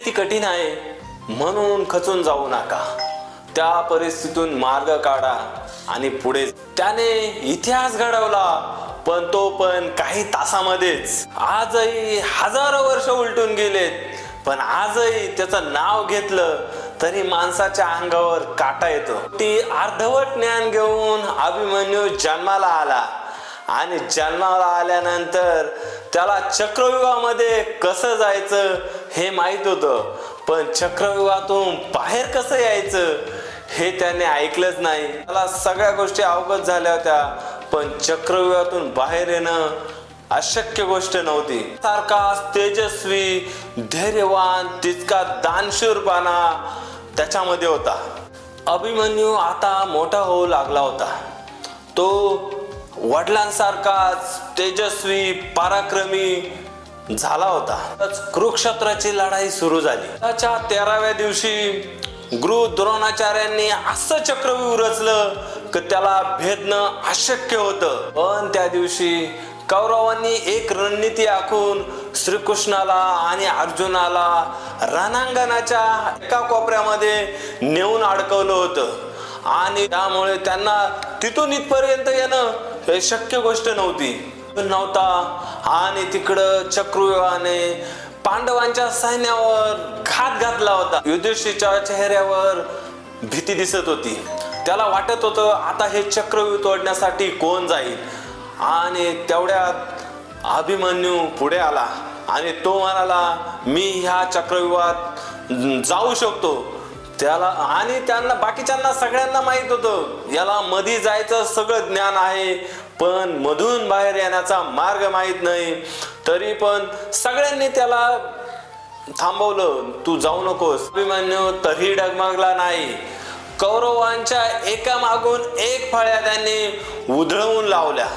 ती कठीण आहे म्हणून खचून जाऊ नका. त्या परिस्थितीतून मार्ग काढा आणि पुढे. त्याने इतिहास घडवला पण तो पण काही तासामध्येच. आजही हजारो वर्ष उलटून गेलेत पण आजही त्याचं नाव घेतलं तरी माणसाच्या अंगावर काटा येतो. ती अर्धवट ज्ञान घेऊन अभिमन्यू जन्माला आला आणि जन्माला आल्यानंतर त्याला चक्रव्यूहामध्ये कसं जायचं हे माहित होतं पण चक्रव्यूहातून बाहेर कसं यायचं हे त्याने ऐकलंच नाही. त्याला सगळ्या गोष्टी अवगत झाल्या होत्या पण चक्रव्यूहातून बाहेर येणं अशक्य गोष्ट नव्हती. सारखा तेजस्वी धैर्यवान तितका दानशूरपणा त्याच्यामध्ये होता. अभिमन्यू आता मोठा होऊ लागला होता. तो वडिलांसारखाच तेजस्वी पराक्रमी झाला होता. कुरुक्षेत्राची लढाई सुरू झाली. त्याच्या 13व्या दिवशी गुरु द्रोणाचार्यांनी असं चक्रव्यूह रचलं की त्याला भेदणं अशक्य होतं. पण त्या दिवशी कौरवांनी एक रणनीती आखून श्रीकृष्णाला आणि अर्जुनाला रणांगणाच्या एका कोपऱ्यामध्ये नेऊन अडकवलं होतं आणि त्यामुळे त्यांना तिथून इथपर्यंत येणं हे शक्य गोष्ट नव्हता. आणि तिकडं चक्रव्यूहाने पांडवांच्या सैन्यावर घात घातला होता. युधिष्ठिरच्या चेहऱ्यावर भीती दिसत होती. त्याला वाटत होतं आता हे चक्रव्यूह तोडण्यासाठी कोण जाईल. आणि तेवढ्यात अभिमन्यू पुढे आला आणि तो म्हणाला मी ह्या चक्रव्यूहात जाऊ शकतो. त्याला आणि त्यांना बाकीच्यांना सगळ्यांना माहित होतं याला मधी जायचं सगळं ज्ञान आहे पण मधून बाहेर येण्याचा मार्ग माहित नाही. तरी पण सगळ्यांनी त्याला थांबवलं, तू जाऊ नकोस. अभिमन्यू तरी डगमगला नाही. कौरवांच्या एका मागून एक फळ्या त्यांनी उधळवून लावल्या.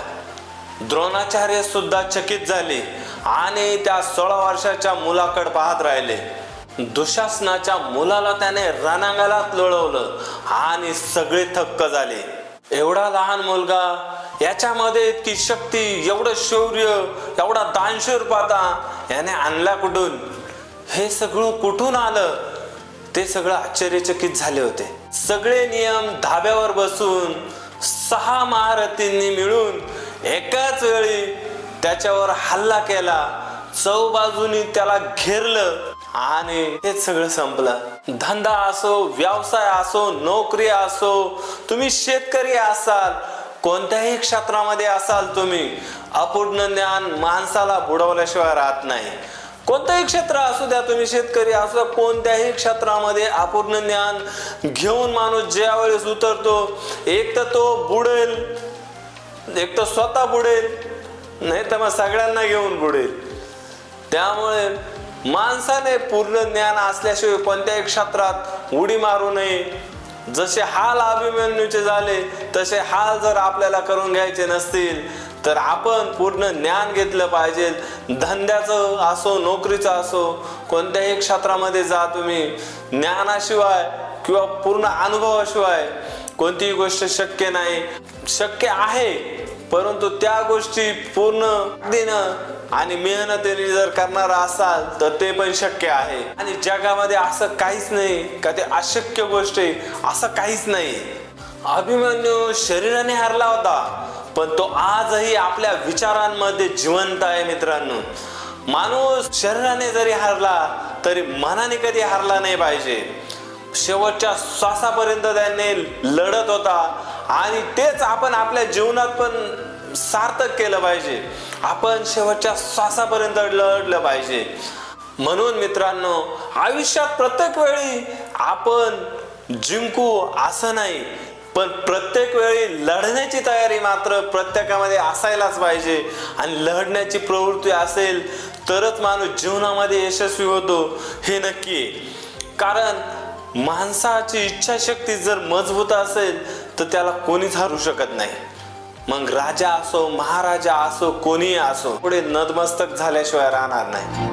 द्रोणाचार्य सुद्धा चकित झाले आणि त्या 16 वर्षाच्या मुलाकडे पाहत राहिले. दुःशासनाच्या मुलाला त्याने रणांगणात लोळवलं आणि सगळे थक्क झाले. एवढा लहान मुलगा याच्यामध्ये इतकी शक्ती, एवढं शौर्य, एवढा दानशूरपणा याने आणला कुठून, हे सगळं कुठून आलं ते सगळं आश्चर्यचकित झाले होते. सगळे नियम धाब्यावर बसून 6 महारथींनी मिळून एकाच वेळी त्याच्यावर हल्ला केला. चौबाजूनी त्याला घेरलं आणि ते सगळं संपलं. धंदा असो, व्यवसाय असो, नोकरी असो, तुम्ही शेतकरी असाल, कोणत्याही क्षेत्रामध्ये असाल तुम्ही, अपूर्ण ज्ञान माणसाला बुडवल्याशिवाय राहत नाही. कोणतंही क्षेत्र असू द्या, तुम्ही शेतकरी असो, कोणत्याही क्षेत्रामध्ये अपूर्ण ज्ञान घेऊन माणूस ज्या वेळेस उतरतो एक तर तो बुडेल, एक तर स्वतः बुडेल, नाही तर मग सगळ्यांना घेऊन बुडेल. त्यामुळे माणसाने पूर्ण ज्ञान असल्याशिवाय कोणत्याही क्षेत्रात उडी मारू नये. जसे हाल अभिमन्यूचे झाले तसे हाल जर आपल्याला करून घ्यायचे नसतील तर आपण पूर्ण ज्ञान घेतलं पाहिजे. धंद्याचं असो, नोकरीचं असो, कोणत्याही क्षेत्रामध्ये जा तुम्ही, ज्ञानाशिवाय किंवा पूर्ण अनुभवाशिवाय कोणतीही गोष्ट शक्य नाही. शक्य आहे परंतु त्या गोष्टी पूर्ण देणं आणि मेहनतीने जर करणार असाल तर ते पण शक्य आहे. आणि जगामध्ये असं काहीच नाही का ते अशक्य गोष्ट आहे, असं काहीच नाही. अभिमन्यू शरीराने हरला होता पण तो आजही आपल्या विचारांमध्ये जिवंत आहे. मित्रांनो, माणूस शरीराने जरी हरला तरी मनाने कधी हरला नाही पाहिजे. शेवटच्या श्वासापर्यंत त्याने लढत होता आणि तेच आपण आपल्या जीवनात पण सार्थक केलं पाहिजे. आपण शेवटच्या श्वासापर्यंत लढलं पाहिजे. म्हणून मित्रांनो, आयुष्यात प्रत्येक वेळी आपण जिंकू असं नाही पण प्रत्येक वेळी लढण्याची तयारी मात्र प्रत्येकामध्ये असायलाच पाहिजे. आणि लढण्याची प्रवृत्ती असेल तरच माणूस जीवनामध्ये यशस्वी होतो हे नक्की आहे. कारण माणसाची इच्छाशक्ती जर मजबूत असेल तर त्याला कोणीच हरू शकत नाही. मग राजा असो, महाराजा असो, कोणीही असो, पुढे नतमस्तक झाल्याशिवाय राहणार नाही.